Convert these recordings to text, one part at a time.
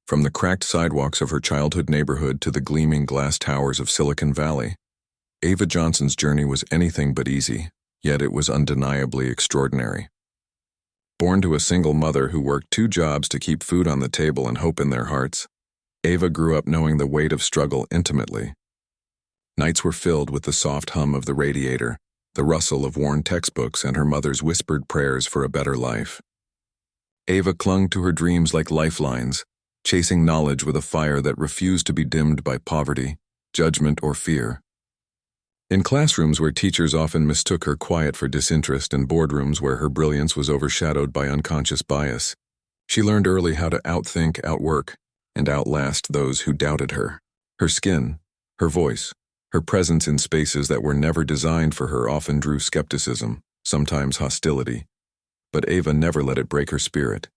From the cracked sidewalks of her childhood neighborhood to the gleaming glass towers of Silicon Valley, Ava Johnson's journey was anything but easy, yet it was undeniably extraordinary. Born to a single mother who worked 2 jobs to keep food on the table and hope in their hearts, Ava grew up knowing the weight of struggle intimately. Nights were filled with the soft hum of the radiator, the rustle of worn textbooks, and her mother's whispered prayers for a better life. Ava clung to her dreams like lifelines, chasing knowledge with a fire that refused to be dimmed by poverty, judgment, or fear. In classrooms where teachers often mistook her quiet for disinterest and boardrooms where her brilliance was overshadowed by unconscious bias, she learned early how to outthink, outwork, and outlast those who doubted her. Her skin, her voice, her presence in spaces that were never designed for her often drew skepticism, sometimes hostility. But Ava never let it break her spirit.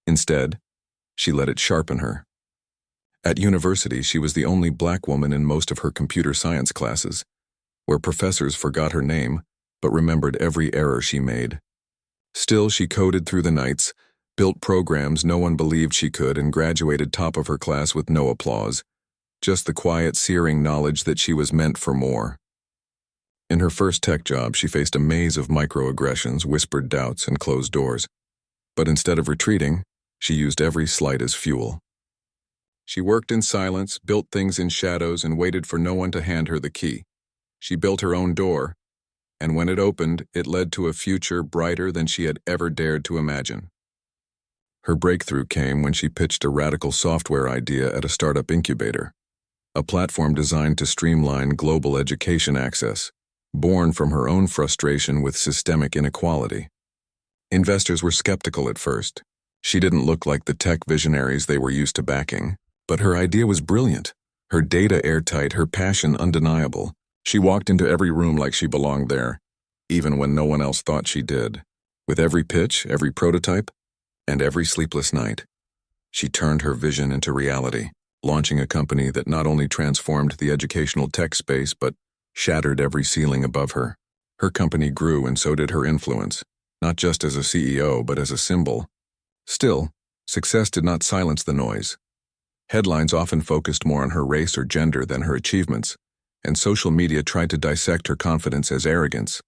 Instead, she let it sharpen her. At university, she was the only black woman in most of her computer science classes, where professors forgot her name but remembered every error she made. Still, she coded through the nights, built programs no one believed she could, and graduated top of her class with no applause, just the quiet, searing knowledge that she was meant for more. In her first tech job, she faced a maze of microaggressions, whispered doubts, and closed doors. But instead of retreating, she used every slight as fuel. She worked in silence, built things in shadows, and waited for no one to hand her the key. She built her own door, and when it opened, it led to a future brighter than she had ever dared to imagine. Her breakthrough came when she pitched a radical software idea at a startup incubator, a platform designed to streamline global education access, born from her own frustration with systemic inequality. Investors were skeptical at first. She didn't look like the tech visionaries they were used to backing, but her idea was brilliant, her data airtight, her passion undeniable. She walked into every room like she belonged there, even when no one else thought she did. With every pitch, every prototype, and every sleepless night, she turned her vision into reality, launching a company that not only transformed the educational tech space but shattered every ceiling above her. Her company grew, and so did her influence, not just as a CEO but as a symbol. Still, success did not silence the noise. Headlines often focused more on her race or gender than her achievements, and social media tried to dissect her confidence as arrogance.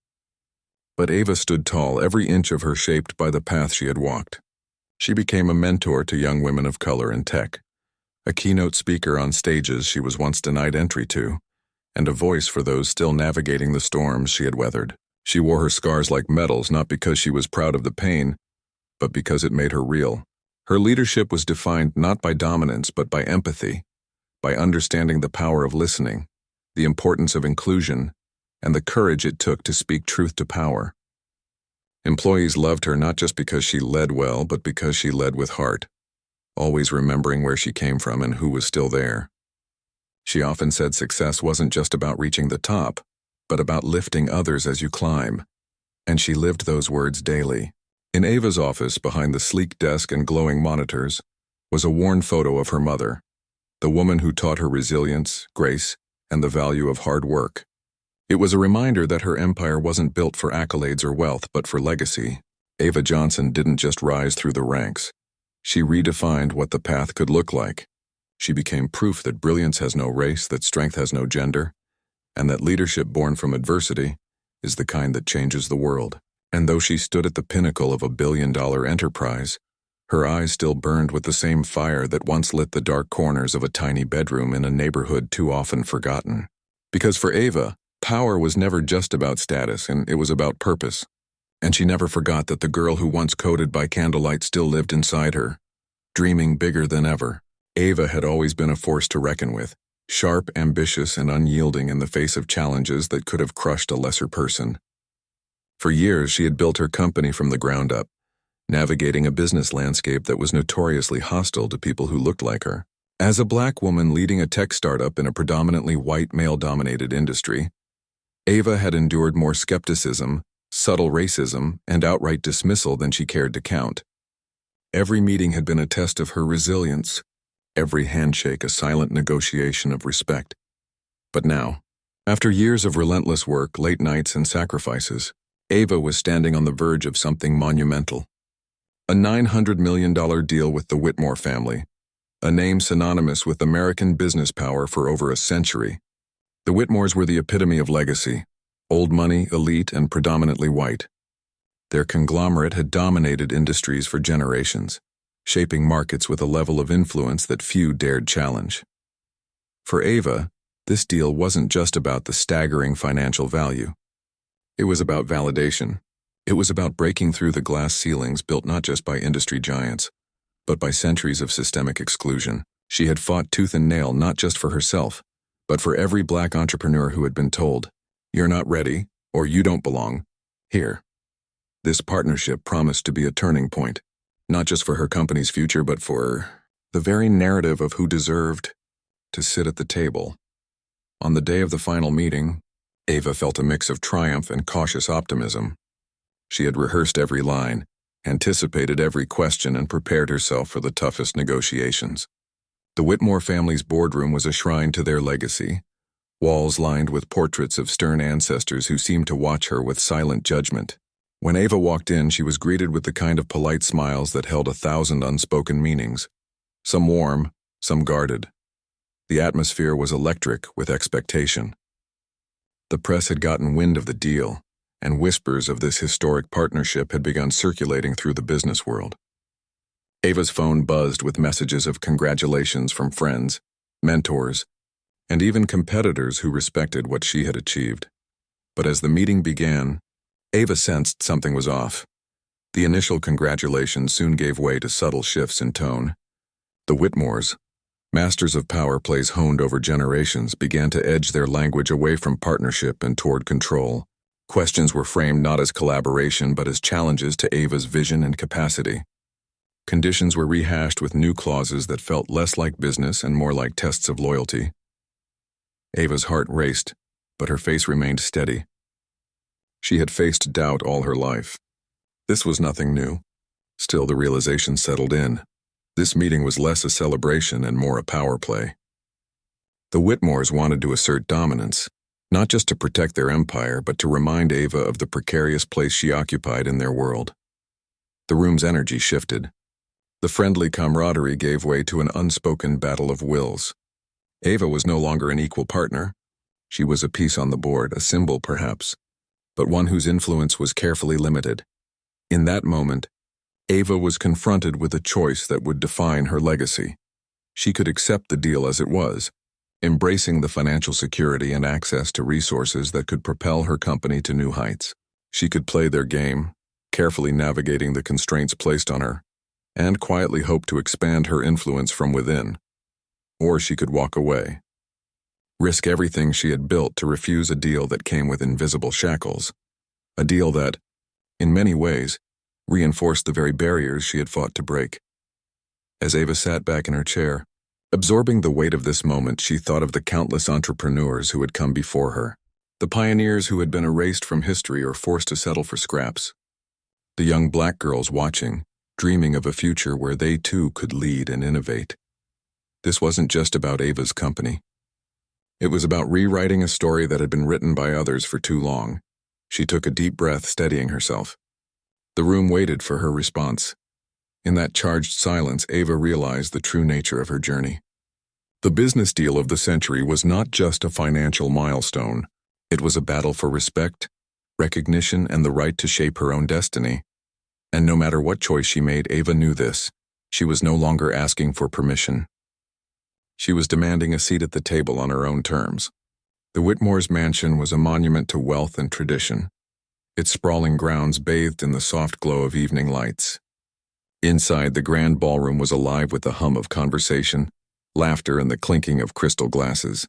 But Ava stood tall, every inch of her shaped by the path she had walked. She became a mentor to young women of color in tech, a keynote speaker on stages she was once denied entry to, and a voice for those still navigating the storms she had weathered. She wore her scars like medals, not because she was proud of the pain, but because it made her real. Her leadership was defined not by dominance but by empathy, by understanding the power of listening, the importance of inclusion, and the courage it took to speak truth to power. Employees loved her not just because she led well, but because she led with heart, always remembering where she came from and who was still there. She often said success wasn't just about reaching the top, but about lifting others as you climb, and she lived those words daily. In Ava's office, behind the sleek desk and glowing monitors, was a worn photo of her mother, the woman who taught her resilience, grace, and the value of hard work. It was a reminder that her empire wasn't built for accolades or wealth, but for legacy. Ava Johnson didn't just rise through the ranks. She redefined what the path could look like. She became proof that brilliance has no race, that strength has no gender, and that leadership born from adversity is the kind that changes the world. And though she stood at the pinnacle of a billion-dollar enterprise, her eyes still burned with the same fire that once lit the dark corners of a tiny bedroom in a neighborhood too often forgotten. Because for Ava, power was never just about status, and it was about purpose. And she never forgot that the girl who once coded by candlelight still lived inside her, dreaming bigger than ever. Ava had always been a force to reckon with, sharp, ambitious, and unyielding in the face of challenges that could have crushed a lesser person. For years, she had built her company from the ground up, navigating a business landscape that was notoriously hostile to people who looked like her. As a black woman leading a tech startup in a predominantly white, male-dominated industry, Ava had endured more skepticism, subtle racism, and outright dismissal than she cared to count. Every meeting had been a test of her resilience, every handshake a silent negotiation of respect. But now, after years of relentless work, late nights, and sacrifices, Ava was standing on the verge of something monumental. A $900 million deal with the Whitmore family, a name synonymous with American business power for over a century. The Whitmores were the epitome of legacy, old money, elite, and predominantly white. Their conglomerate had dominated industries for generations, shaping markets with a level of influence that few dared challenge. For Ava, this deal wasn't just about the staggering financial value. It was about validation. It was about breaking through the glass ceilings built not just by industry giants, but by centuries of systemic exclusion. She had fought tooth and nail not just for herself, but for every black entrepreneur who had been told, "You're not ready," or "You don't belong here." This partnership promised to be a turning point, not just for her company's future, but for the very narrative of who deserved to sit at the table. On the day of the final meeting, Ava felt a mix of triumph and cautious optimism. She had rehearsed every line, anticipated every question, and prepared herself for the toughest negotiations. The Whitmore family's boardroom was a shrine to their legacy, walls lined with portraits of stern ancestors who seemed to watch her with silent judgment. When Ava walked in, she was greeted with the kind of polite smiles that held 1,000 unspoken meanings, some warm, some guarded. The atmosphere was electric with expectation. The press had gotten wind of the deal, and whispers of this historic partnership had begun circulating through the business world. Ava's phone buzzed with messages of congratulations from friends, mentors, and even competitors who respected what she had achieved. But as the meeting began, Ava sensed something was off. The initial congratulations soon gave way to subtle shifts in tone. The Whitmores, masters of power plays honed over generations, began to edge their language away from partnership and toward control. Questions were framed not as collaboration but as challenges to Ava's vision and capacity. Conditions were rehashed with new clauses that felt less like business and more like tests of loyalty. Ava's heart raced, but her face remained steady. She had faced doubt all her life. This was nothing new. Still, the realization settled in. This meeting was less a celebration and more a power play. The Whitmores wanted to assert dominance, not just to protect their empire, but to remind Ava of the precarious place she occupied in their world. The room's energy shifted. The friendly camaraderie gave way to an unspoken battle of wills. Ava was no longer an equal partner. She was a piece on the board, a symbol perhaps, but one whose influence was carefully limited. In that moment, Ava was confronted with a choice that would define her legacy. She could accept the deal as it was, embracing the financial security and access to resources that could propel her company to new heights. She could play their game, carefully navigating the constraints placed on her, and quietly hope to expand her influence from within. Or she could walk away, risk everything she had built to refuse a deal that came with invisible shackles, a deal that, in many ways, reinforced the very barriers she had fought to break. As Ava sat back in her chair, absorbing the weight of this moment, she thought of the countless entrepreneurs who had come before her, the pioneers who had been erased from history or forced to settle for scraps, the young black girls watching, dreaming of a future where they too could lead and innovate. This wasn't just about Ava's company. It was about rewriting a story that had been written by others for too long. She took a deep breath, steadying herself. The room waited for her response. In that charged silence, Ava realized the true nature of her journey. The business deal of the century was not just a financial milestone. It was a battle for respect, recognition, and the right to shape her own destiny. And no matter what choice she made, Ava knew this. She was no longer asking for permission. She was demanding a seat at the table on her own terms. The Whitmores' mansion was a monument to wealth and tradition, its sprawling grounds bathed in the soft glow of evening lights. Inside, the grand ballroom was alive with the hum of conversation, laughter, and the clinking of crystal glasses.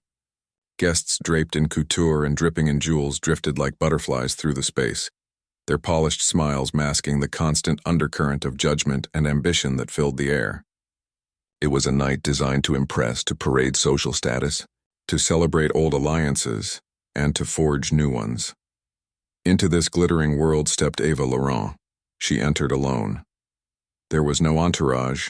Guests draped in couture and dripping in jewels drifted like butterflies through the space, their polished smiles masking the constant undercurrent of judgment and ambition that filled the air. It was a night designed to impress, to parade social status, to celebrate old alliances, and to forge new ones. Into this glittering world stepped Ava Laurent. She entered alone. There was no entourage,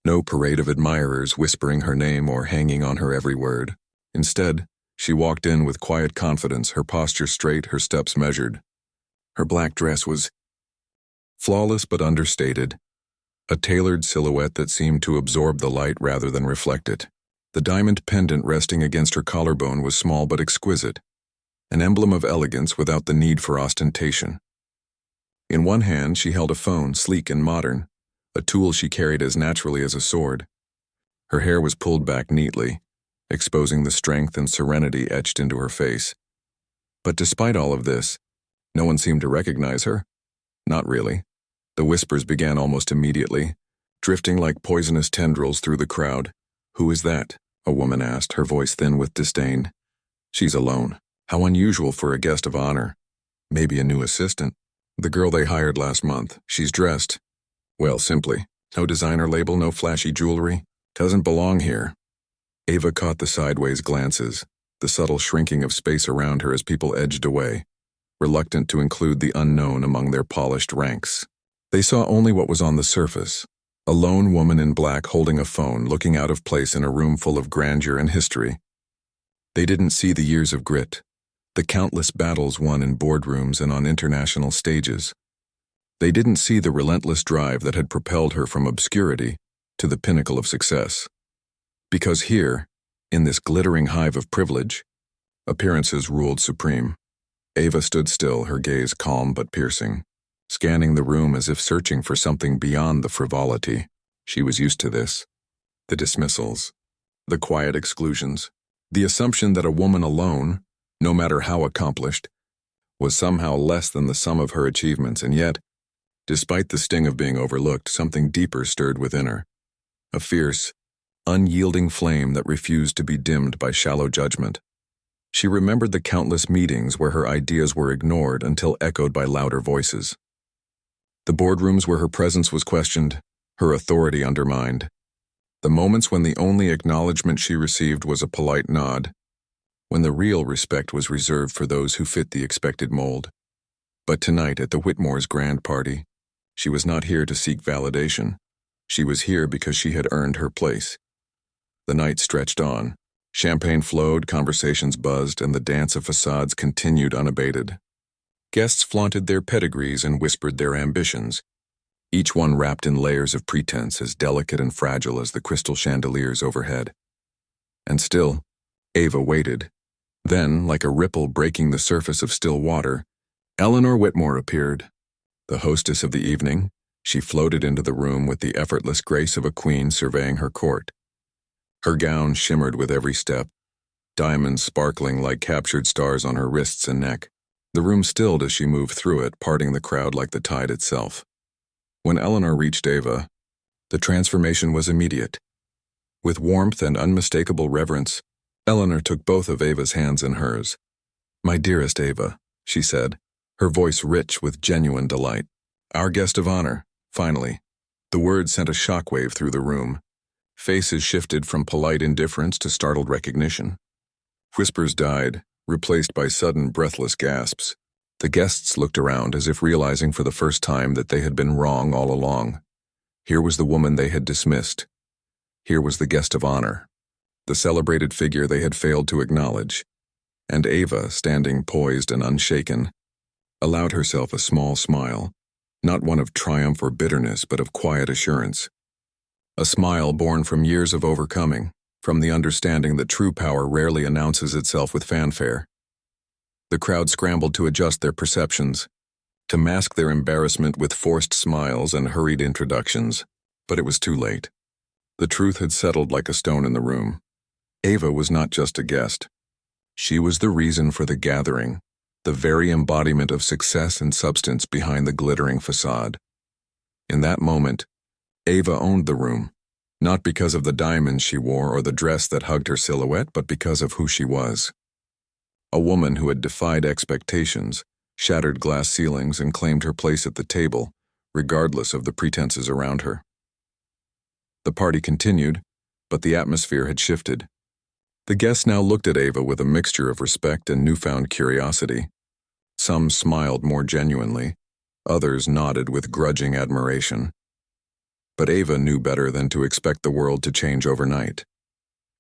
no parade of admirers whispering her name or hanging on her every word. Instead, she walked in with quiet confidence, her posture straight, her steps measured. Her black dress was flawless but understated, a tailored silhouette that seemed to absorb the light rather than reflect it. The diamond pendant resting against her collarbone was small but exquisite, an emblem of elegance without the need for ostentation. In one hand she held a phone, sleek and modern, a tool she carried as naturally as a sword. Her hair was pulled back neatly, exposing the strength and serenity etched into her face. But despite all of this, no one seemed to recognize her. Not really. The whispers began almost immediately, drifting like poisonous tendrils through the crowd. "Who is that?" a woman asked, her voice thin with disdain. "She's alone. How unusual for a guest of honor. Maybe a new assistant. The girl they hired last month. She's dressed. Well, simply. No designer label, no flashy jewelry. Doesn't belong here." Ava caught the sideways glances, the subtle shrinking of space around her as people edged away, reluctant to include the unknown among their polished ranks. They saw only what was on the surface, a lone woman in black holding a phone, looking out of place in a room full of grandeur and history. They didn't see the years of grit, the countless battles won in boardrooms and on international stages. They didn't see the relentless drive that had propelled her from obscurity to the pinnacle of success. Because here, in this glittering hive of privilege, appearances ruled supreme. Ava stood still, her gaze calm but piercing, scanning the room as if searching for something beyond the frivolity. She was used to this. The dismissals, the quiet exclusions, the assumption that a woman alone, no matter how accomplished, was somehow less than the sum of her achievements, and yet, despite the sting of being overlooked, something deeper stirred within her. A fierce, unyielding flame that refused to be dimmed by shallow judgment. She remembered the countless meetings where her ideas were ignored until echoed by louder voices. The boardrooms where her presence was questioned, her authority undermined. The moments when the only acknowledgement she received was a polite nod, when the real respect was reserved for those who fit the expected mold. But tonight at the Whitmore's grand party, she was not here to seek validation. She was here because she had earned her place. The night stretched on. Champagne flowed, conversations buzzed, and the dance of facades continued unabated. Guests flaunted their pedigrees and whispered their ambitions, each one wrapped in layers of pretense as delicate and fragile as the crystal chandeliers overhead. And still, Ava waited. Then, like a ripple breaking the surface of still water, Eleanor Whitmore appeared. The hostess of the evening, she floated into the room with the effortless grace of a queen surveying her court. Her gown shimmered with every step, diamonds sparkling like captured stars on her wrists and neck. The room stilled as she moved through it, parting the crowd like the tide itself. When Eleanor reached Ava, the transformation was immediate. With warmth and unmistakable reverence, Eleanor took both of Ava's hands in hers. "My dearest Ava," she said, her voice rich with genuine delight. "Our guest of honor, finally." The words sent a shockwave through the room. Faces shifted from polite indifference to startled recognition. Whispers died, replaced by sudden breathless gasps. The guests looked around as if realizing for the first time that they had been wrong all along. Here was the woman they had dismissed. Here was the guest of honor, the celebrated figure they had failed to acknowledge. And Ava, standing poised and unshaken, allowed herself a small smile, not one of triumph or bitterness, but of quiet assurance. A smile born from years of overcoming, from the understanding that true power rarely announces itself with fanfare. The crowd scrambled to adjust their perceptions, to mask their embarrassment with forced smiles and hurried introductions, but it was too late. The truth had settled like a stone in the room. Ava was not just a guest. She was the reason for the gathering, the very embodiment of success and substance behind the glittering facade. In that moment, Ava owned the room, not because of the diamonds she wore or the dress that hugged her silhouette, but because of who she was. A woman who had defied expectations, shattered glass ceilings, and claimed her place at the table, regardless of the pretenses around her. The party continued, but the atmosphere had shifted. The guests now looked at Ava with a mixture of respect and newfound curiosity. Some smiled more genuinely, others nodded with grudging admiration. But Ava knew better than to expect the world to change overnight.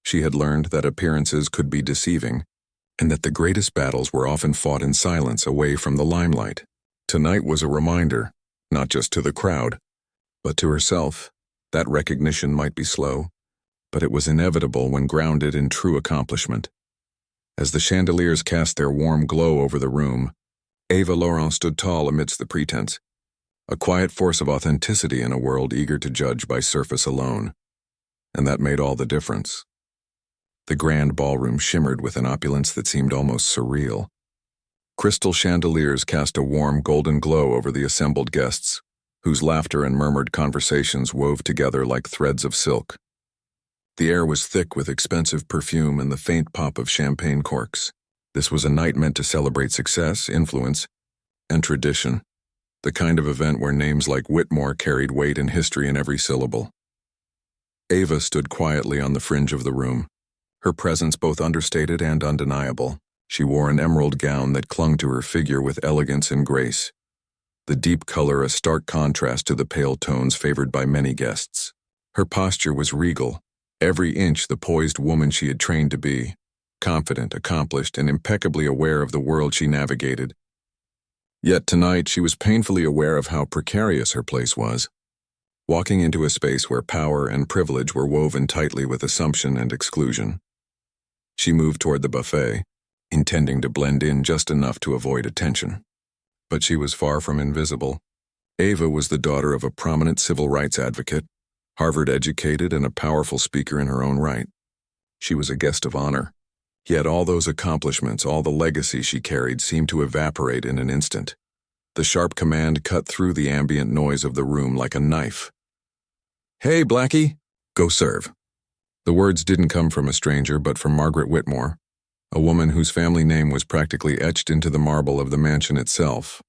She had learned that appearances could be deceiving, and that the greatest battles were often fought in silence away from the limelight. Tonight was a reminder, not just to the crowd, But to herself, that recognition might be slow, but it was inevitable when grounded in true accomplishment. As the chandeliers cast their warm glow over the room, Ava Laurent stood tall amidst the pretense, a quiet force of authenticity in a world eager to judge by surface alone. And that made all the difference. The grand ballroom shimmered with an opulence that seemed almost surreal. Crystal chandeliers cast a warm golden glow over the assembled guests, whose laughter and murmured conversations wove together like threads of silk. The air was thick with expensive perfume and the faint pop of champagne corks. This was a night meant to celebrate success, influence, and tradition, the kind of event where names like Whitmore carried weight and history in every syllable. Ava stood quietly on the fringe of the room, her presence both understated and undeniable. She wore an emerald gown that clung to her figure with elegance and grace, the deep color a stark contrast to the pale tones favored by many guests. Her posture was regal, every inch the poised woman she had trained to be, confident, accomplished, and impeccably aware of the world she navigated. Yet tonight she was painfully aware of how precarious her place was, walking into a space where power and privilege were woven tightly with assumption and exclusion. She moved toward the buffet, intending to blend in just enough to avoid attention. But she was far from invisible. Ava was the daughter of a prominent civil rights advocate, Harvard-educated and a powerful speaker in her own right. She was a guest of honor. Yet all those accomplishments, all the legacy she carried, seemed to evaporate in an instant. The sharp command cut through the ambient noise of the room like a knife. "Hey, Blackie, go serve." The words didn't come from a stranger, but from Margaret Whitmore, a woman whose family name was practically etched into the marble of the mansion itself.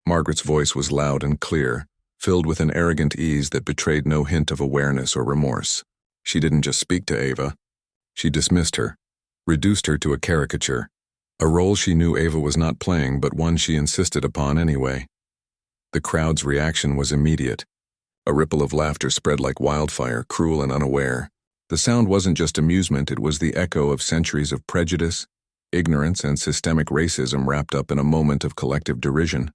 Margaret's voice was loud and clear, filled with an arrogant ease that betrayed no hint of awareness or remorse. She didn't just speak to Ava. She dismissed her, reduced her to a caricature, a role she knew Ava was not playing, but one she insisted upon anyway. The crowd's reaction was immediate. A ripple of laughter spread like wildfire, cruel and unaware. The sound wasn't just amusement, it was the echo of centuries of prejudice, ignorance, and systemic racism wrapped up in a moment of collective derision.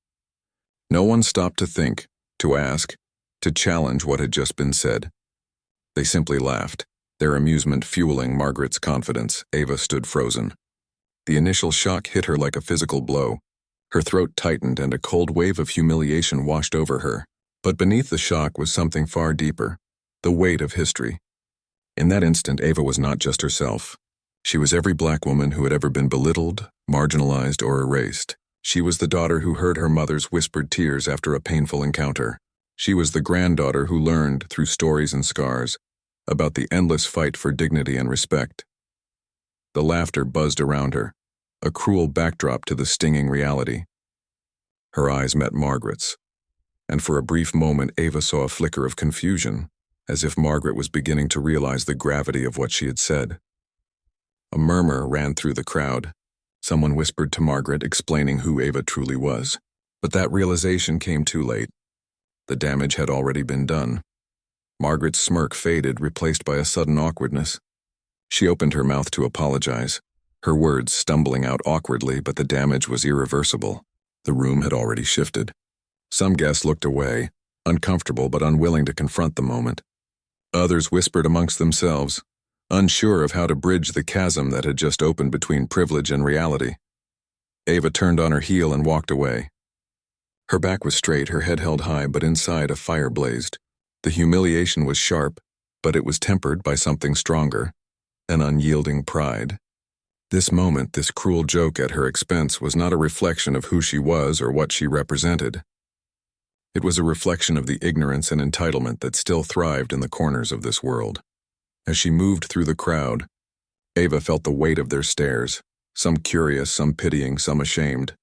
No one stopped to think, to ask, to challenge what had just been said. They simply laughed, their amusement fueling Margaret's confidence. Ava stood frozen. The initial shock hit her like a physical blow. Her throat tightened and a cold wave of humiliation washed over her. But beneath the shock was something far deeper, the weight of history. In that instant, Ava was not just herself. She was every black woman who had ever been belittled, marginalized, or erased. She was the daughter who heard her mother's whispered tears after a painful encounter. She was the granddaughter who learned, through stories and scars, about the endless fight for dignity and respect. The laughter buzzed around her, a cruel backdrop to the stinging reality. Her eyes met Margaret's, and for a brief moment Ava saw a flicker of confusion, as if Margaret was beginning to realize the gravity of what she had said. A murmur ran through the crowd. Someone whispered to Margaret, explaining who Ava truly was. But that realization came too late. The damage had already been done. Margaret's smirk faded, replaced by a sudden awkwardness. She opened her mouth to apologize, her words stumbling out awkwardly, but the damage was irreversible. The room had already shifted. Some guests looked away, uncomfortable but unwilling to confront the moment. Others whispered amongst themselves, unsure of how to bridge the chasm that had just opened between privilege and reality. Ava turned on her heel and walked away. Her back was straight, her head held high, but inside a fire blazed. The humiliation was sharp, but it was tempered by something stronger, an unyielding pride. This moment, this cruel joke at her expense, was not a reflection of who she was or what she represented. It was a reflection of the ignorance and entitlement that still thrived in the corners of this world. As she moved through the crowd, Ava felt the weight of their stares, some curious, some pitying, some ashamed.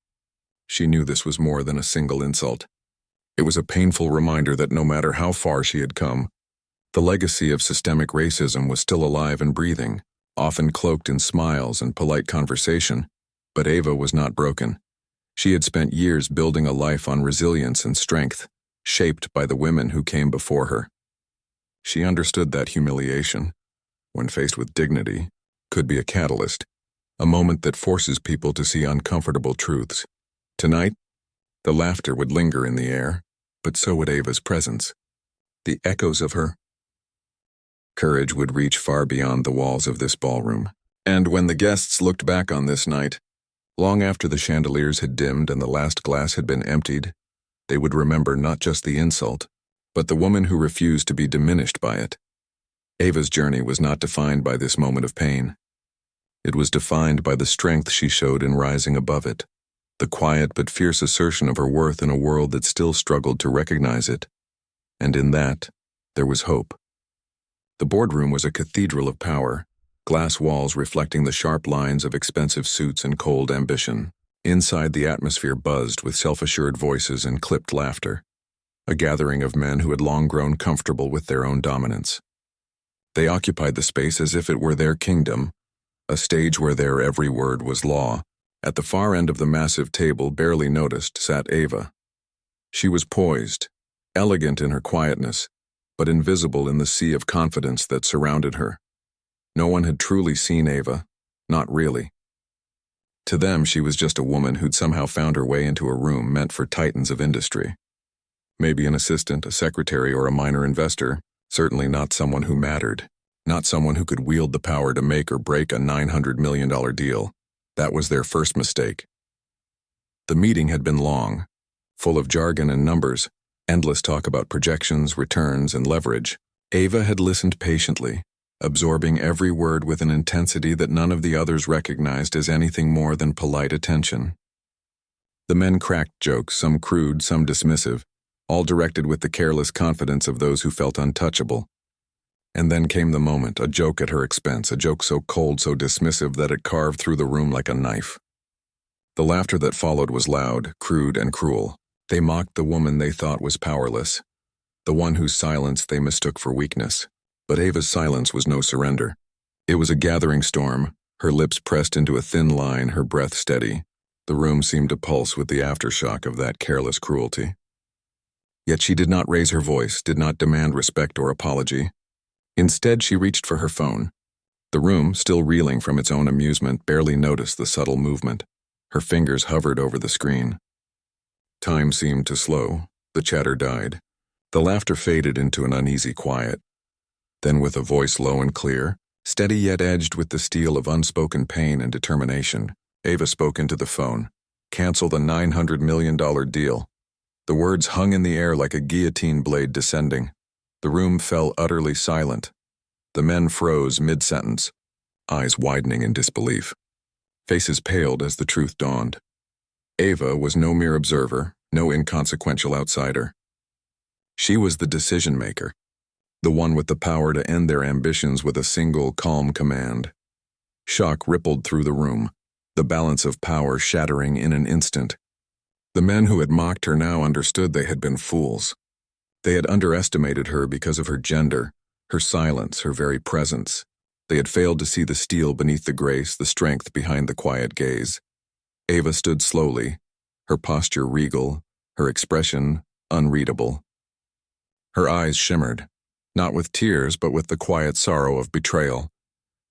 She knew this was more than a single insult. It was a painful reminder that no matter how far she had come, the legacy of systemic racism was still alive and breathing, often cloaked in smiles and polite conversation. But Ava was not broken. She had spent years building a life on resilience and strength, shaped by the women who came before her. She understood that humiliation, when faced with dignity, could be a catalyst, a moment that forces people to see uncomfortable truths. Tonight, the laughter would linger in the air, but so would Ava's presence. The echoes of her courage would reach far beyond the walls of this ballroom. And when the guests looked back on this night, long after the chandeliers had dimmed and the last glass had been emptied, they would remember not just the insult, but the woman who refused to be diminished by it. Ava's journey was not defined by this moment of pain. It was defined by the strength she showed in rising above it, the quiet but fierce assertion of her worth in a world that still struggled to recognize it. And in that, there was hope. The boardroom was a cathedral of power, glass walls reflecting the sharp lines of expensive suits and cold ambition. Inside, the atmosphere buzzed with self-assured voices and clipped laughter, a gathering of men who had long grown comfortable with their own dominance. They occupied the space as if it were their kingdom, a stage where their every word was law. At the far end of the massive table, barely noticed, sat Ava. She was poised, elegant in her quietness, but invisible in the sea of confidence that surrounded her. No one had truly seen Ava, not really. To them, she was just a woman who'd somehow found her way into a room meant for titans of industry. Maybe an assistant, a secretary, or a minor investor, certainly not someone who mattered, not someone who could wield the power to make or break a $900 million deal. That was their first mistake. The meeting had been long, full of jargon and numbers, endless talk about projections, returns, and leverage. Ava had listened patiently, absorbing every word with an intensity that none of the others recognized as anything more than polite attention. The men cracked jokes, some crude, some dismissive, all directed with the careless confidence of those who felt untouchable. And then came the moment, a joke at her expense, a joke so cold, so dismissive that it carved through the room like a knife. The laughter that followed was loud, crude, and cruel. They mocked the woman they thought was powerless, the one whose silence they mistook for weakness. But Ava's silence was no surrender. It was a gathering storm, her lips pressed into a thin line, her breath steady. The room seemed to pulse with the aftershock of that careless cruelty. Yet she did not raise her voice, did not demand respect or apology. Instead, she reached for her phone. The room, still reeling from its own amusement, barely noticed the subtle movement. Her fingers hovered over the screen. Time seemed to slow. The chatter died. The laughter faded into an uneasy quiet. Then, with a voice low and clear, steady yet edged with the steel of unspoken pain and determination, Ava spoke into the phone. "Cancel the $900 million deal." The words hung in the air like a guillotine blade descending. The room fell utterly silent. The men froze mid-sentence, eyes widening in disbelief. Faces paled as the truth dawned. Ava was no mere observer, no inconsequential outsider. She was the decision-maker, the one with the power to end their ambitions with a single, calm command. Shock rippled through the room, the balance of power shattering in an instant. The men who had mocked her now understood they had been fools. They had underestimated her because of her gender, her silence, her very presence. They had failed to see the steel beneath the grace, the strength behind the quiet gaze. Ava stood slowly, her posture regal, her expression unreadable. Her eyes shimmered, not with tears but with the quiet sorrow of betrayal,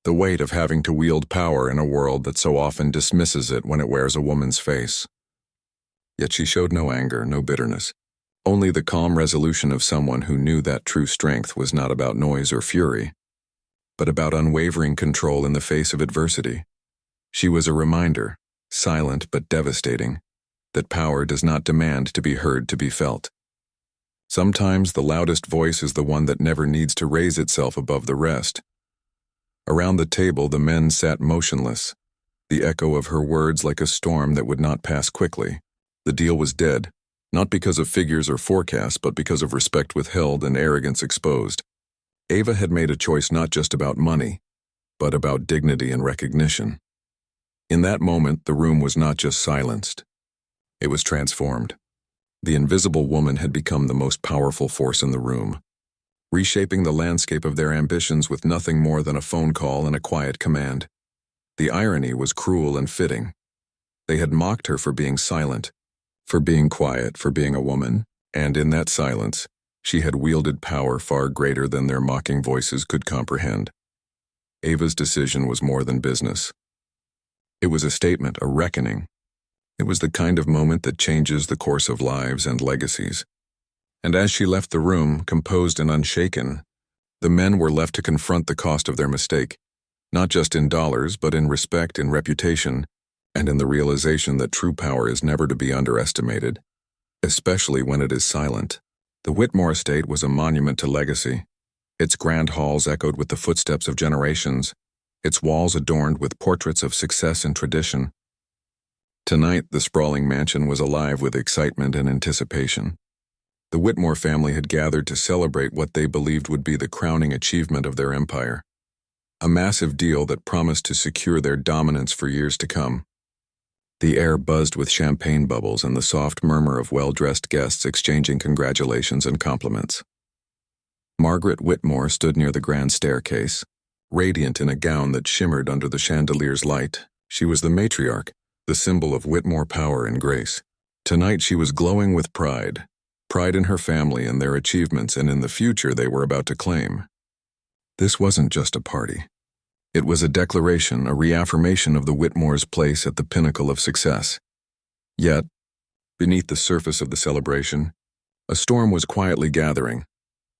the weight of having to wield power in a world that so often dismisses it when it wears a woman's face. Yet she showed no anger, no bitterness, only the calm resolution of someone who knew that true strength was not about noise or fury, but about unwavering control in the face of adversity. She was a reminder, silent but devastating, that power does not demand to be heard to be felt. Sometimes the loudest voice is the one that never needs to raise itself above the rest. Around the table, the men sat motionless, the echo of her words like a storm that would not pass quickly. The deal was dead, not because of figures or forecasts, but because of respect withheld and arrogance exposed. Ava had made a choice not just about money, but about dignity and recognition. In that moment, the room was not just silenced. It was transformed. The invisible woman had become the most powerful force in the room, reshaping the landscape of their ambitions with nothing more than a phone call and a quiet command. The irony was cruel and fitting. They had mocked her for being silent, for being quiet, for being a woman, and in that silence, she had wielded power far greater than their mocking voices could comprehend. Ava's decision was more than business. It was a statement, a reckoning. It was the kind of moment that changes the course of lives and legacies. And as she left the room, composed and unshaken, the men were left to confront the cost of their mistake, not just in dollars, but in respect, in reputation, and in the realization that true power is never to be underestimated, especially when it is silent. The Whitmore estate was a monument to legacy. Its grand halls echoed with the footsteps of generations, its walls adorned with portraits of success and tradition. Tonight, the sprawling mansion was alive with excitement and anticipation. The Whitmore family had gathered to celebrate what they believed would be the crowning achievement of their empire, a massive deal that promised to secure their dominance for years to come. The air buzzed with champagne bubbles and the soft murmur of well-dressed guests exchanging congratulations and compliments. Margaret Whitmore stood near the grand staircase, radiant in a gown that shimmered under the chandelier's light. She was the matriarch, the symbol of Whitmore power and grace. Tonight she was glowing with pride in her family and their achievements and in the future they were about to claim. This wasn't just a party. It was a declaration, a reaffirmation of the Whitmores' place at the pinnacle of success. Yet, beneath the surface of the celebration, a storm was quietly gathering.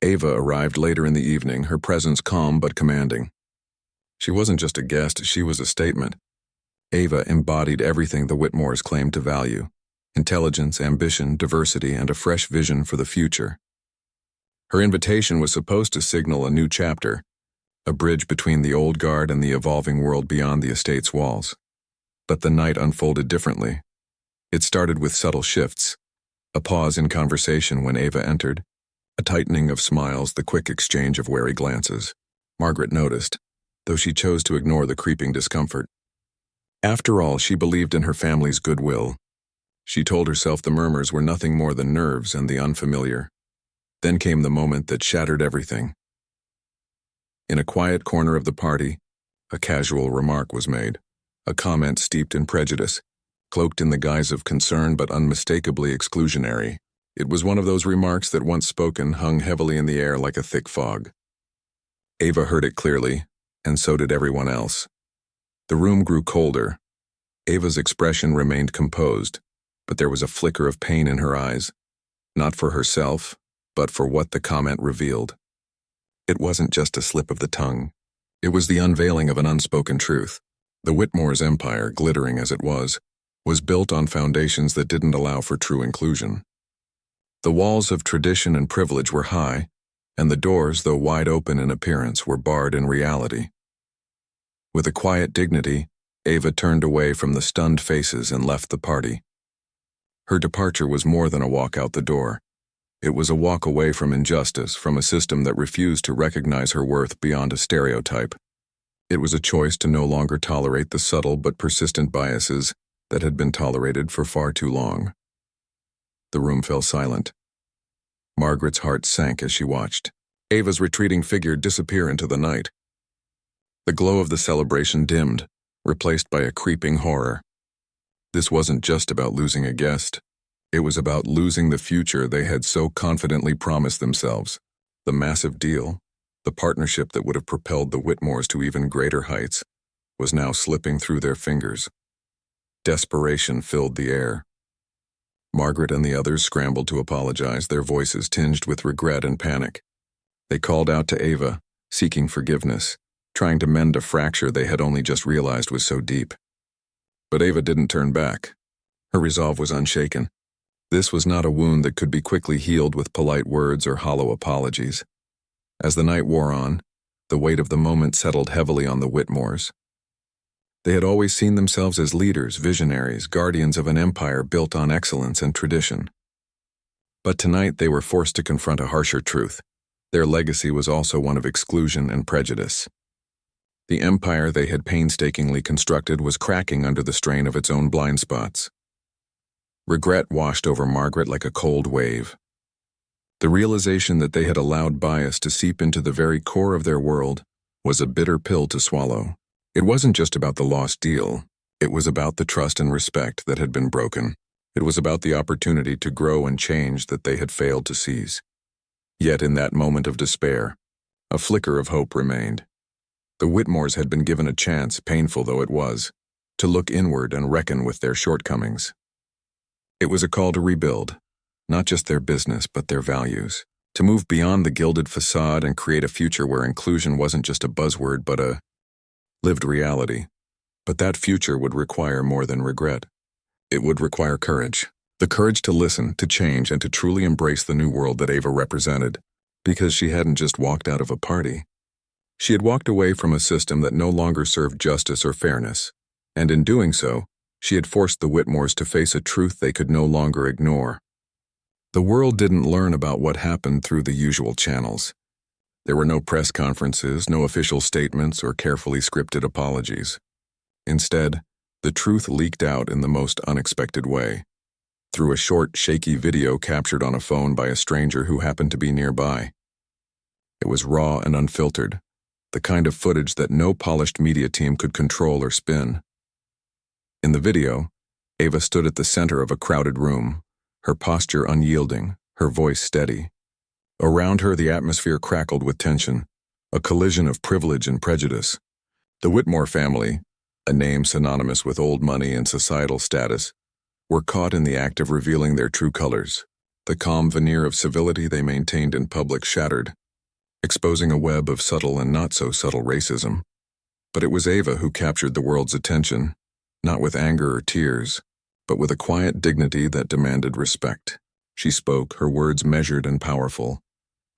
Ava arrived later in the evening, her presence calm but commanding. She wasn't just a guest, she was a statement. Ava embodied everything the Whitmores claimed to value: intelligence, ambition, diversity, and a fresh vision for the future. Her invitation was supposed to signal a new chapter, a bridge between the old guard and the evolving world beyond the estate's walls. But the night unfolded differently. It started with subtle shifts, a pause in conversation when Ava entered, a tightening of smiles, the quick exchange of wary glances. Margaret noticed, though she chose to ignore the creeping discomfort. After all, she believed in her family's goodwill. She told herself the murmurs were nothing more than nerves and the unfamiliar. Then came the moment that shattered everything. In a quiet corner of the party, a casual remark was made, a comment steeped in prejudice, cloaked in the guise of concern but unmistakably exclusionary. It was one of those remarks that, once spoken, hung heavily in the air like a thick fog. Ava heard it clearly, and so did everyone else. The room grew colder. Ava's expression remained composed, but there was a flicker of pain in her eyes, not for herself, but for what the comment revealed. It wasn't just a slip of the tongue. It was the unveiling of an unspoken truth. The Whitmore's empire, glittering as it was built on foundations that didn't allow for true inclusion. The walls of tradition and privilege were high, and the doors, though wide open in appearance, were barred in reality. With a quiet dignity, Ava turned away from the stunned faces and left the party. Her departure was more than a walk out the door. It was a walk away from injustice, from a system that refused to recognize her worth beyond a stereotype. It was a choice to no longer tolerate the subtle but persistent biases that had been tolerated for far too long. The room fell silent. Margaret's heart sank as she watched Ava's retreating figure disappear into the night. The glow of the celebration dimmed, replaced by a creeping horror. This wasn't just about losing a guest. It was about losing the future they had so confidently promised themselves. The massive deal, the partnership that would have propelled the Whitmores to even greater heights, was now slipping through their fingers. Desperation filled the air. Margaret and the others scrambled to apologize, their voices tinged with regret and panic. They called out to Ava, seeking forgiveness, trying to mend a fracture they had only just realized was so deep. But Ava didn't turn back. Her resolve was unshaken. This was not a wound that could be quickly healed with polite words or hollow apologies. As the night wore on, the weight of the moment settled heavily on the Whitmores. They had always seen themselves as leaders, visionaries, guardians of an empire built on excellence and tradition. But tonight they were forced to confront a harsher truth. Their legacy was also one of exclusion and prejudice. The empire they had painstakingly constructed was cracking under the strain of its own blind spots. Regret washed over Margaret like a cold wave. The realization that they had allowed bias to seep into the very core of their world was a bitter pill to swallow. It wasn't just about the lost deal. It was about the trust and respect that had been broken. It was about the opportunity to grow and change that they had failed to seize. Yet in that moment of despair, a flicker of hope remained. The Whitmores had been given a chance, painful though it was, to look inward and reckon with their shortcomings. It was a call to rebuild, not just their business, but their values. To move beyond the gilded facade and create a future where inclusion wasn't just a buzzword, but a lived reality. But that future would require more than regret. It would require courage. The courage to listen, to change, and to truly embrace the new world that Ava represented. Because she hadn't just walked out of a party. She had walked away from a system that no longer served justice or fairness. And in doing so, she had forced the Whitmores to face a truth they could no longer ignore. The world didn't learn about what happened through the usual channels. There were no press conferences, no official statements, or carefully scripted apologies. Instead, the truth leaked out in the most unexpected way. Through a short, shaky video captured on a phone by a stranger who happened to be nearby. It was raw and unfiltered, the kind of footage that no polished media team could control or spin. In the video, Ava stood at the center of a crowded room, her posture unyielding, her voice steady. Around her, the atmosphere crackled with tension, a collision of privilege and prejudice. The Whitmore family, a name synonymous with old money and societal status, were caught in the act of revealing their true colors. The calm veneer of civility they maintained in public shattered, exposing a web of subtle and not-so-subtle racism. But it was Ava who captured the world's attention, not with anger or tears, but with a quiet dignity that demanded respect. She spoke, her words measured and powerful.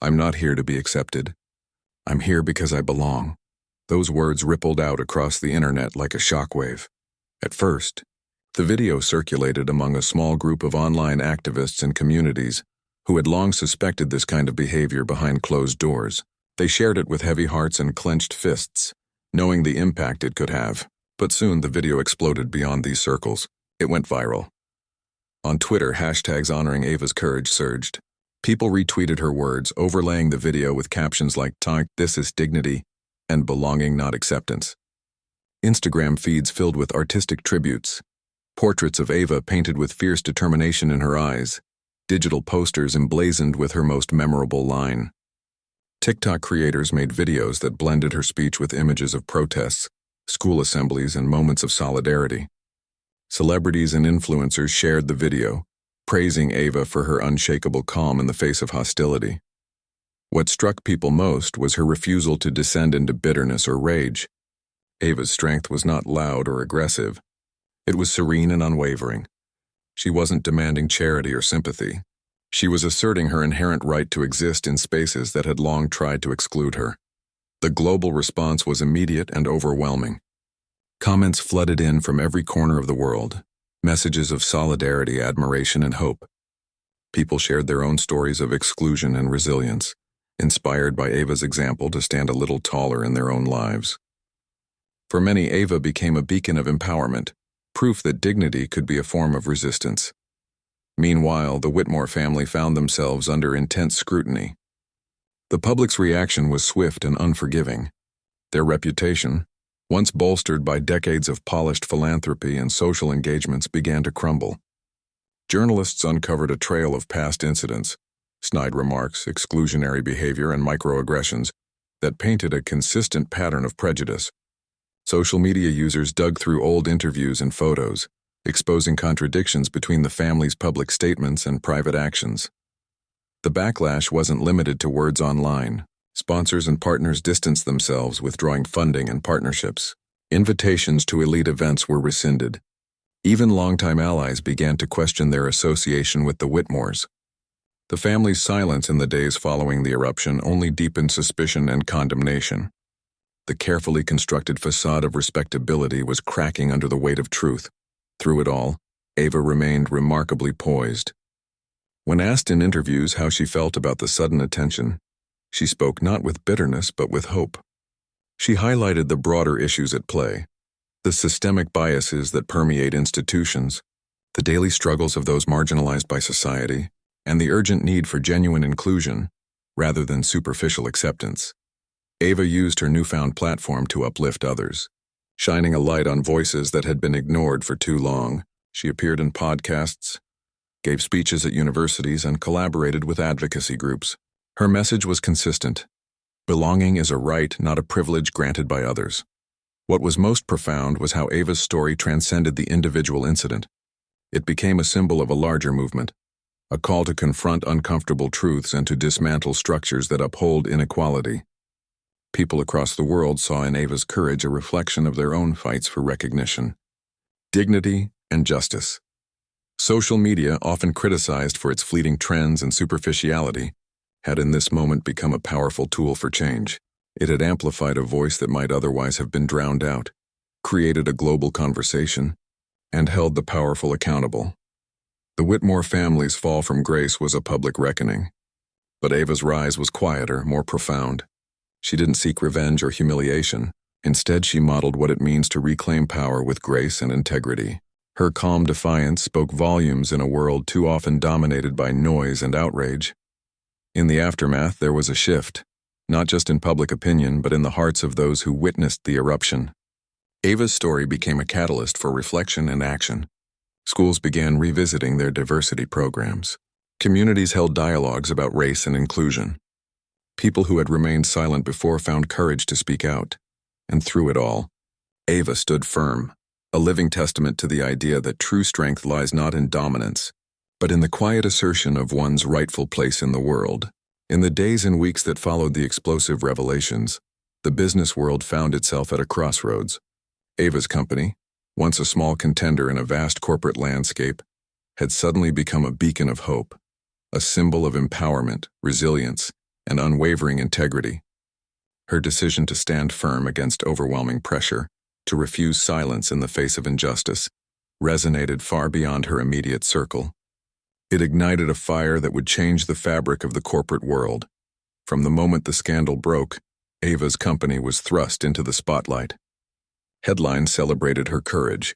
"I'm not here to be accepted. I'm here because I belong." Those words rippled out across the internet like a shockwave. At first, the video circulated among a small group of online activists and communities who had long suspected this kind of behavior behind closed doors. They shared it with heavy hearts and clenched fists, knowing the impact it could have. But soon the video exploded beyond these circles. It went viral. On Twitter, hashtags honoring Ava's courage surged. People retweeted her words, overlaying the video with captions like "This is dignity" and "Belonging, not acceptance." Instagram feeds filled with artistic tributes. Portraits of Ava painted with fierce determination in her eyes. Digital posters emblazoned with her most memorable line. TikTok creators made videos that blended her speech with images of protests, school assemblies, and moments of solidarity. Celebrities and influencers shared the video, praising Ava for her unshakable calm in the face of hostility. What struck people most was her refusal to descend into bitterness or rage. Ava's strength was not loud or aggressive. It was serene and unwavering. She wasn't demanding charity or sympathy. She was asserting her inherent right to exist in spaces that had long tried to exclude her. The global response was immediate and overwhelming. Comments flooded in from every corner of the world, messages of solidarity, admiration, and hope. People shared their own stories of exclusion and resilience, inspired by Ava's example to stand a little taller in their own lives. For many, Ava became a beacon of empowerment, proof that dignity could be a form of resistance. Meanwhile, the Whitmore family found themselves under intense scrutiny. The public's reaction was swift and unforgiving. Their reputation, once bolstered by decades of polished philanthropy and social engagements, began to crumble. Journalists uncovered a trail of past incidents, snide remarks, exclusionary behavior, and microaggressions that painted a consistent pattern of prejudice. Social media users dug through old interviews and photos, exposing contradictions between the family's public statements and private actions. The backlash wasn't limited to words online. Sponsors and partners distanced themselves, withdrawing funding and partnerships. Invitations to elite events were rescinded. Even longtime allies began to question their association with the Whitmores. The family's silence in the days following the eruption only deepened suspicion and condemnation. The carefully constructed facade of respectability was cracking under the weight of truth. Through it all, Ava remained remarkably poised. When asked in interviews how she felt about the sudden attention, she spoke not with bitterness but with hope. She highlighted the broader issues at play, the systemic biases that permeate institutions, the daily struggles of those marginalized by society, and the urgent need for genuine inclusion, rather than superficial acceptance. Ava used her newfound platform to uplift others, shining a light on voices that had been ignored for too long. She appeared in podcasts, gave speeches at universities, and collaborated with advocacy groups. Her message was consistent. Belonging is a right, not a privilege granted by others. What was most profound was how Ava's story transcended the individual incident. It became a symbol of a larger movement, a call to confront uncomfortable truths and to dismantle structures that uphold inequality. People across the world saw in Ava's courage a reflection of their own fights for recognition, dignity, and justice. Social media, often criticized for its fleeting trends and superficiality, had in this moment become a powerful tool for change. It had amplified a voice that might otherwise have been drowned out, created a global conversation, and held the powerful accountable. The Whitmore family's fall from grace was a public reckoning. But Ava's rise was quieter, more profound. She didn't seek revenge or humiliation. Instead, she modeled what it means to reclaim power with grace and integrity. Her calm defiance spoke volumes in a world too often dominated by noise and outrage. In the aftermath, there was a shift, not just in public opinion, but in the hearts of those who witnessed the eruption. Ava's story became a catalyst for reflection and action. Schools began revisiting their diversity programs. Communities held dialogues about race and inclusion. People who had remained silent before found courage to speak out. And through it all, Ava stood firm, a living testament to the idea that true strength lies not in dominance, but in the quiet assertion of one's rightful place in the world. In the days and weeks that followed the explosive revelations, the business world found itself at a crossroads. Ava's company, once a small contender in a vast corporate landscape, had suddenly become a beacon of hope, a symbol of empowerment, resilience, and unwavering integrity. Her decision to stand firm against overwhelming pressure, to refuse silence in the face of injustice, resonated far beyond her immediate circle. It ignited a fire that would change the fabric of the corporate world. From the moment the scandal broke, Ava's company was thrust into the spotlight. Headlines celebrated her courage,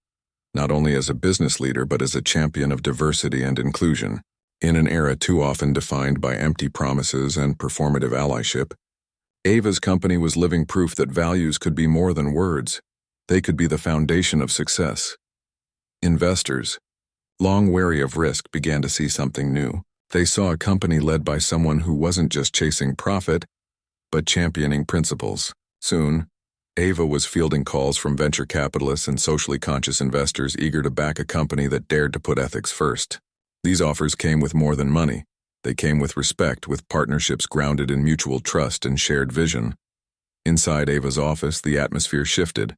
not only as a business leader but as a champion of diversity and inclusion. In an era too often defined by empty promises and performative allyship, Ava's company was living proof that values could be more than words. They could be the foundation of success. Investors, long wary of risk, began to see something new. They saw a company led by someone who wasn't just chasing profit, but championing principles. Soon, Ava was fielding calls from venture capitalists and socially conscious investors eager to back a company that dared to put ethics first. These offers came with more than money. They came with respect, with partnerships grounded in mutual trust and shared vision. Inside Ava's office, the atmosphere shifted.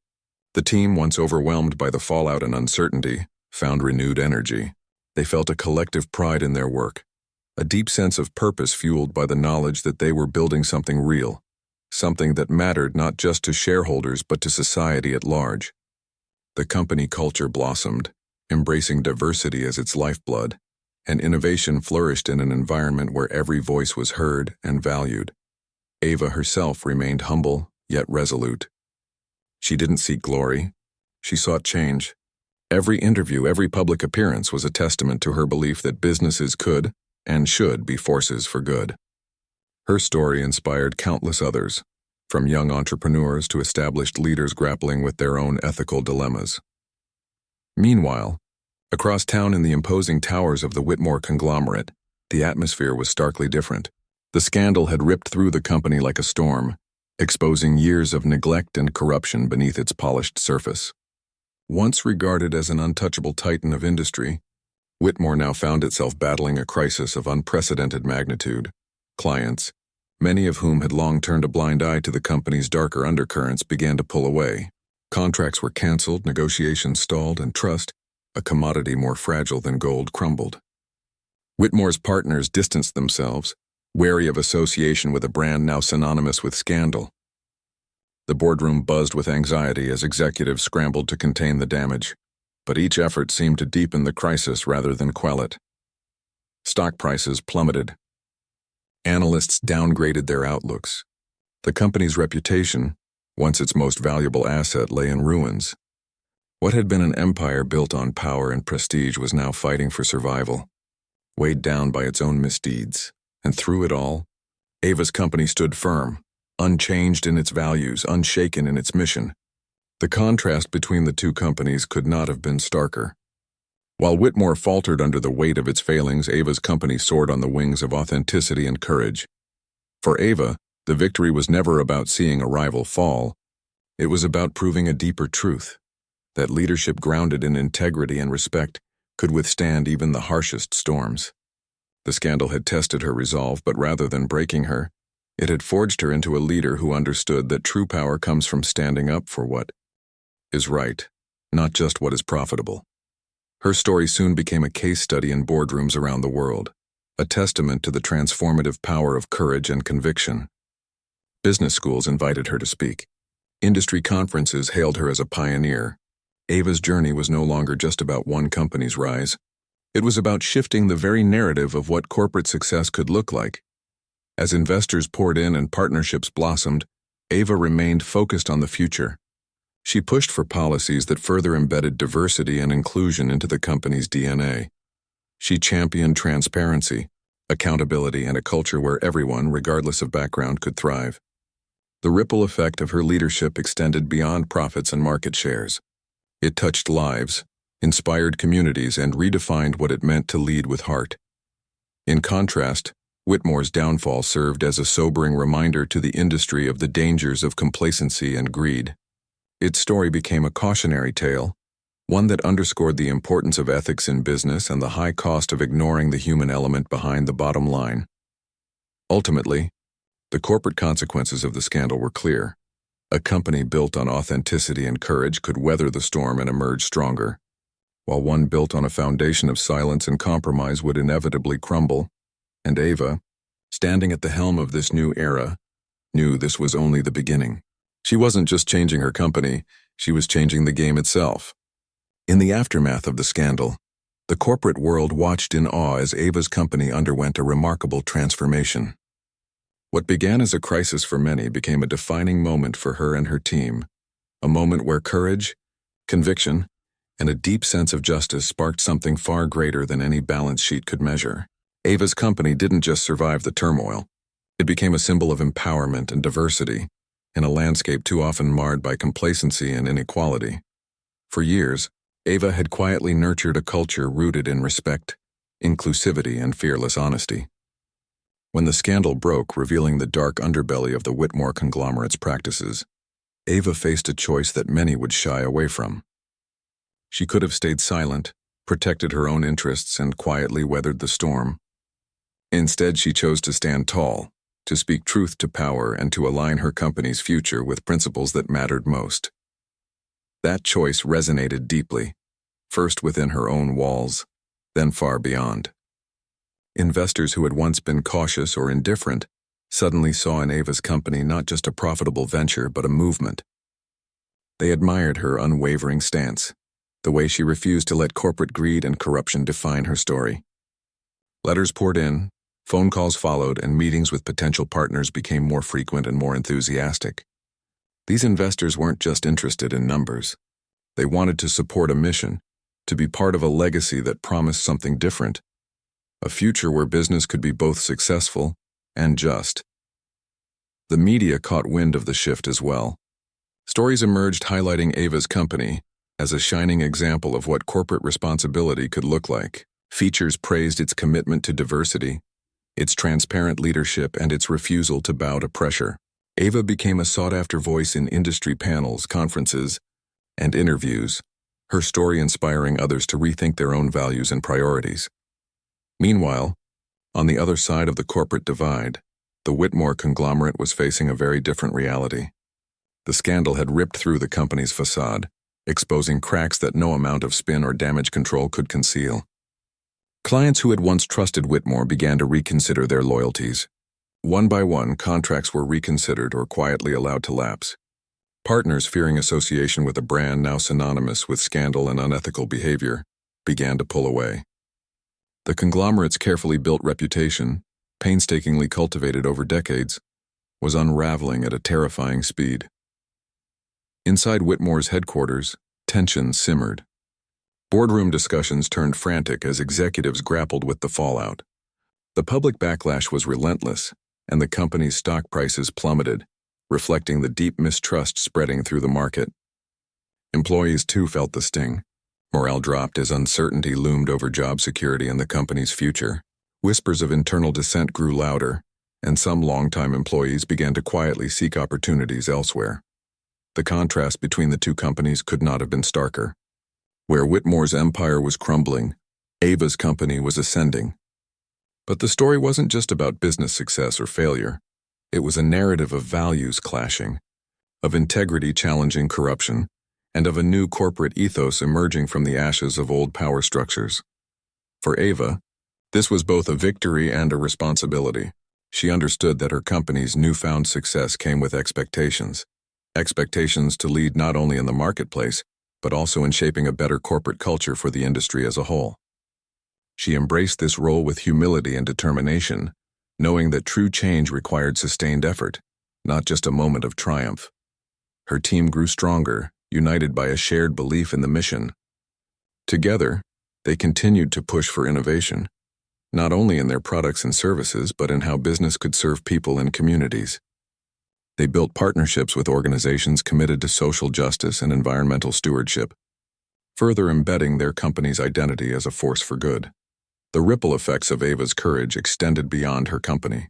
The team, once overwhelmed by the fallout and uncertainty, found renewed energy. They felt a collective pride in their work, a deep sense of purpose fueled by the knowledge that they were building something real, something that mattered not just to shareholders but to society at large. The company culture blossomed, embracing diversity as its lifeblood, and innovation flourished in an environment where every voice was heard and valued. Ava herself remained humble yet resolute. She didn't seek glory. She sought change. Every interview, every public appearance was a testament to her belief that businesses could and should be forces for good. Her story inspired countless others, from young entrepreneurs to established leaders grappling with their own ethical dilemmas. Meanwhile, across town in the imposing towers of the Whitmore conglomerate, the atmosphere was starkly different. The scandal had ripped through the company like a storm, exposing years of neglect and corruption beneath its polished surface. Once regarded as an untouchable titan of industry, Whitmore now found itself battling a crisis of unprecedented magnitude. Clients, many of whom had long turned a blind eye to the company's darker undercurrents, began to pull away. Contracts were canceled, negotiations stalled, and trust, a commodity more fragile than gold, crumbled. Whitmore's partners distanced themselves, wary of association with a brand now synonymous with scandal. The boardroom buzzed with anxiety as executives scrambled to contain the damage, but each effort seemed to deepen the crisis rather than quell it. Stock prices plummeted. Analysts downgraded their outlooks. The company's reputation, once its most valuable asset, lay in ruins. What had been an empire built on power and prestige was now fighting for survival, weighed down by its own misdeeds. And through it all, Ava's company stood firm, unchanged in its values, unshaken in its mission. The contrast between the two companies could not have been starker. While Whitmore faltered under the weight of its failings, Ava's company soared on the wings of authenticity and courage. For Ava, the victory was never about seeing a rival fall. It was about proving a deeper truth, that leadership grounded in integrity and respect could withstand even the harshest storms. The scandal had tested her resolve, but rather than breaking her, it had forged her into a leader who understood that true power comes from standing up for what is right, not just what is profitable. Her story soon became a case study in boardrooms around the world, a testament to the transformative power of courage and conviction. Business schools invited her to speak. Industry conferences hailed her as a pioneer. Ava's journey was no longer just about one company's rise. It was about shifting the very narrative of what corporate success could look like. As investors poured in and partnerships blossomed, Ava remained focused on the future. She pushed for policies that further embedded diversity and inclusion into the company's DNA. She championed transparency, accountability, and a culture where everyone, regardless of background, could thrive. The ripple effect of her leadership extended beyond profits and market shares. It touched lives, inspired communities, and redefined what it meant to lead with heart. In contrast, Whitmore's downfall served as a sobering reminder to the industry of the dangers of complacency and greed. Its story became a cautionary tale, one that underscored the importance of ethics in business and the high cost of ignoring the human element behind the bottom line. Ultimately, the corporate consequences of the scandal were clear. A company built on authenticity and courage could weather the storm and emerge stronger, while one built on a foundation of silence and compromise would inevitably crumble. And Ava, standing at the helm of this new era, knew this was only the beginning. She wasn't just changing her company, she was changing the game itself. In the aftermath of the scandal, the corporate world watched in awe as Ava's company underwent a remarkable transformation. What began as a crisis for many became a defining moment for her and her team, a moment where courage, conviction, and a deep sense of justice sparked something far greater than any balance sheet could measure. Ava's company didn't just survive the turmoil. It became a symbol of empowerment and diversity, in a landscape too often marred by complacency and inequality. For years, Ava had quietly nurtured a culture rooted in respect, inclusivity, and fearless honesty. When the scandal broke, revealing the dark underbelly of the Whitmore conglomerate's practices, Ava faced a choice that many would shy away from. She could have stayed silent, protected her own interests, and quietly weathered the storm. Instead, she chose to stand tall, to speak truth to power, and to align her company's future with principles that mattered most. That choice resonated deeply, first within her own walls, then far beyond. Investors who had once been cautious or indifferent suddenly saw in Ava's company not just a profitable venture but a movement. They admired her unwavering stance, the way she refused to let corporate greed and corruption define her story. Letters poured in, phone calls followed, and meetings with potential partners became more frequent and more enthusiastic. These investors weren't just interested in numbers. They wanted to support a mission, to be part of a legacy that promised something different, a future where business could be both successful and just. The media caught wind of the shift as well. Stories emerged highlighting Ava's company as a shining example of what corporate responsibility could look like. Features praised its commitment to diversity, its transparent leadership, and its refusal to bow to pressure. Ava became a sought-after voice in industry panels, conferences, and interviews, her story inspiring others to rethink their own values and priorities. Meanwhile, on the other side of the corporate divide, the Whitmore conglomerate was facing a very different reality. The scandal had ripped through the company's facade, exposing cracks that no amount of spin or damage control could conceal. Clients who had once trusted Whitmore began to reconsider their loyalties. One by one, contracts were reconsidered or quietly allowed to lapse. Partners fearing association with a brand now synonymous with scandal and unethical behavior began to pull away. The conglomerate's carefully built reputation, painstakingly cultivated over decades, was unraveling at a terrifying speed. Inside Whitmore's headquarters, tension simmered. Boardroom discussions turned frantic as executives grappled with the fallout. The public backlash was relentless, and the company's stock prices plummeted, reflecting the deep mistrust spreading through the market. Employees too felt the sting. Morale dropped as uncertainty loomed over job security and the company's future. Whispers of internal dissent grew louder, and some longtime employees began to quietly seek opportunities elsewhere. The contrast between the two companies could not have been starker. Where Whitmore's empire was crumbling, Ava's company was ascending. But the story wasn't just about business success or failure. It was a narrative of values clashing, of integrity challenging corruption, and of a new corporate ethos emerging from the ashes of old power structures. For Ava, this was both a victory and a responsibility. She understood that her company's newfound success came with expectations. Expectations to lead not only in the marketplace, but also in shaping a better corporate culture for the industry as a whole. She embraced this role with humility and determination, knowing that true change required sustained effort, not just a moment of triumph. Her team grew stronger, united by a shared belief in the mission. Together, they continued to push for innovation, not only in their products and services, but in how business could serve people and communities. They built partnerships with organizations committed to social justice and environmental stewardship, further embedding their company's identity as a force for good. The ripple effects of Ava's courage extended beyond her company.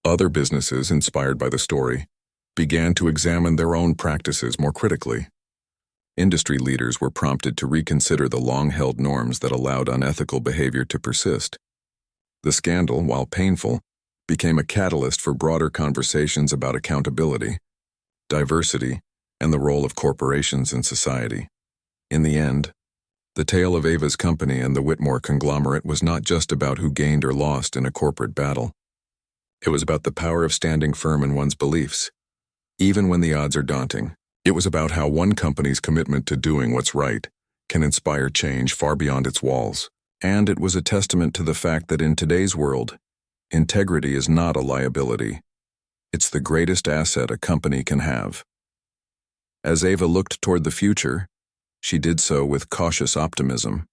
Other businesses, inspired by the story, began to examine their own practices more critically. Industry leaders were prompted to reconsider the long-held norms that allowed unethical behavior to persist. The scandal, while painful, became a catalyst for broader conversations about accountability, diversity, and the role of corporations in society. In the end, the tale of Ava's company and the Whitmore conglomerate was not just about who gained or lost in a corporate battle. It was about the power of standing firm in one's beliefs, even when the odds are daunting. It was about how one company's commitment to doing what's right can inspire change far beyond its walls. And it was a testament to the fact that in today's world, integrity is not a liability. It's the greatest asset a company can have. As Ava looked toward the future, she did so with cautious optimism.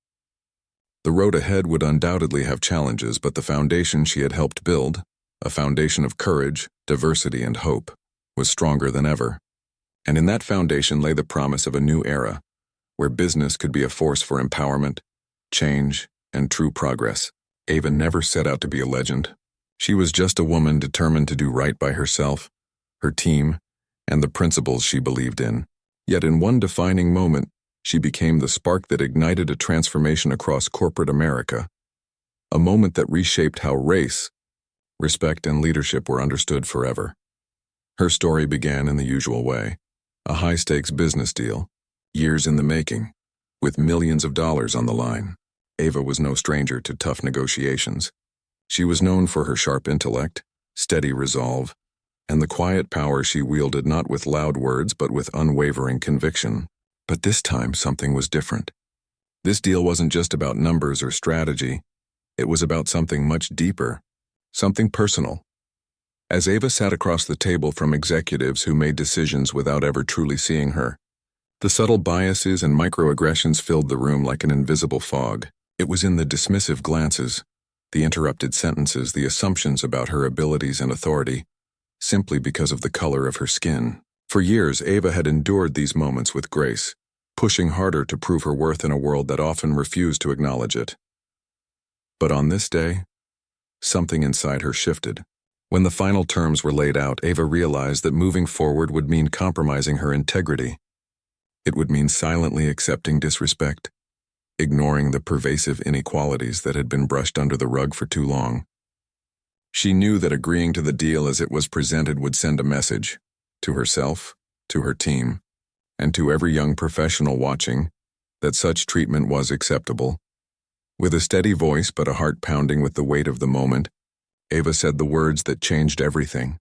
The road ahead would undoubtedly have challenges, but the foundation she had helped build, a foundation of courage, diversity, and hope, was stronger than ever. And in that foundation lay the promise of a new era, where business could be a force for empowerment, change, and true progress. Ava never set out to be a legend. She was just a woman determined to do right by herself, her team, and the principles she believed in. Yet in one defining moment, she became the spark that ignited a transformation across corporate America, a moment that reshaped how race, respect, and leadership were understood forever. Her story began in the usual way, a high-stakes business deal, years in the making, with millions of dollars on the line. Ava was no stranger to tough negotiations. She was known for her sharp intellect, steady resolve, and the quiet power she wielded not with loud words but with unwavering conviction. But this time something was different. This deal wasn't just about numbers or strategy. It was about something much deeper, something personal. As Ava sat across the table from executives who made decisions without ever truly seeing her, the subtle biases and microaggressions filled the room like an invisible fog. It was in the dismissive glances, the interrupted sentences, the assumptions about her abilities and authority, simply because of the color of her skin. For years, Ava had endured these moments with grace, pushing harder to prove her worth in a world that often refused to acknowledge it. But on this day, something inside her shifted. When the final terms were laid out, Ava realized that moving forward would mean compromising her integrity. It would mean silently accepting disrespect, ignoring the pervasive inequalities that had been brushed under the rug for too long. She knew that agreeing to the deal as it was presented would send a message, to herself, to her team, and to every young professional watching, that such treatment was acceptable. With a steady voice but a heart pounding with the weight of the moment, Ava said the words that changed everything.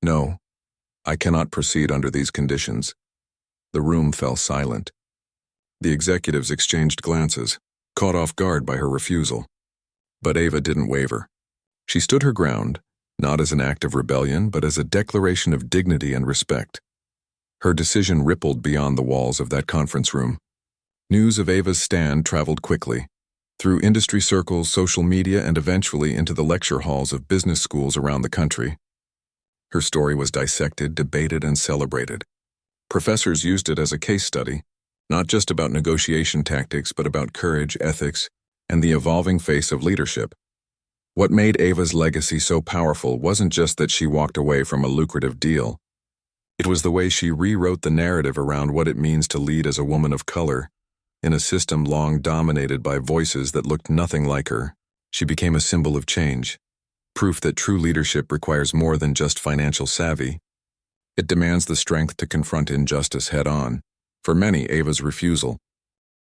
"No, I cannot proceed under these conditions." The room fell silent. The executives exchanged glances, caught off guard by her refusal. But Ava didn't waver. She stood her ground, not as an act of rebellion, but as a declaration of dignity and respect. Her decision rippled beyond the walls of that conference room. News of Ava's stand traveled quickly, through industry circles, social media, and eventually into the lecture halls of business schools around the country. Her story was dissected, debated, and celebrated. Professors used it as a case study, not just about negotiation tactics, but about courage, ethics, and the evolving face of leadership. What made Ava's legacy so powerful wasn't just that she walked away from a lucrative deal. It was the way she rewrote the narrative around what it means to lead as a woman of color, in a system long dominated by voices that looked nothing like her. She became a symbol of change, proof that true leadership requires more than just financial savvy. It demands the strength to confront injustice head-on. For many, Ava's refusal,